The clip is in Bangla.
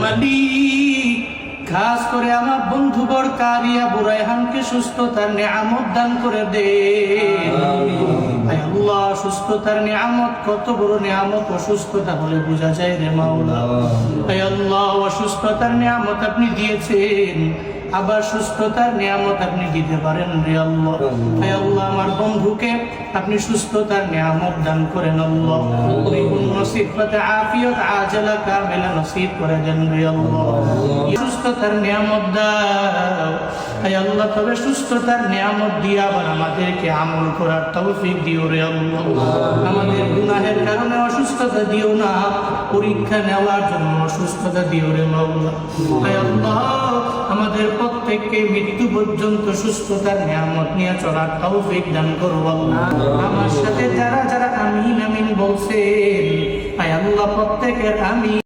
মালিক, খাস করে আমার বন্ধুবর কারিয়া বুরাইহানকে সুস্থতার নিয়ামত দান করে দে। আয় আল্লাহ, সুস্থতার নিয়ামত কত বড় নিয়ামত, অসুস্থতা হলে বোঝা যায় রে মাওলা। আয় আল্লাহ, অসুস্থতার নিয়ামত আপনি দিয়েছেন, আবার সুস্থতার নিয়ামত আপনি দিতে পারেন রে আল্লাহ। হে আল্লাহ, আমার বন্ধুকে আপনি সুস্থতার নিয়ামত দান করেন আল্লাহ। পরিপূর্ণ সিফাতে আফিয়ত আজলা কামিলা নসিব করে দেন রে আল্লাহ। সুস্থতার নিয়ামত দাও হে আল্লাহ, তবে সুস্থতার নিয়ামত দিয়ে আবার আমাদেরকে আমল করার তৌফিক দিও রে আল্লাহ। আমাদের গুনাহের কারণে অসুস্থতা দিও না, পরীক্ষা নেওয়ার জন্য অসুস্থতা দিও রে মাওলা। হে আল্লাহ, আমাদের প্রত্যেককে মৃত্যু পর্যন্ত সুস্থতার নিয়ামত নিয়ে চলার তৌফিক দান করো আল্লাহ। আমার সাথে যারা যারা আমিন আমিন বলছেন, হে আল্লাহ, প্রত্যেকের আমিন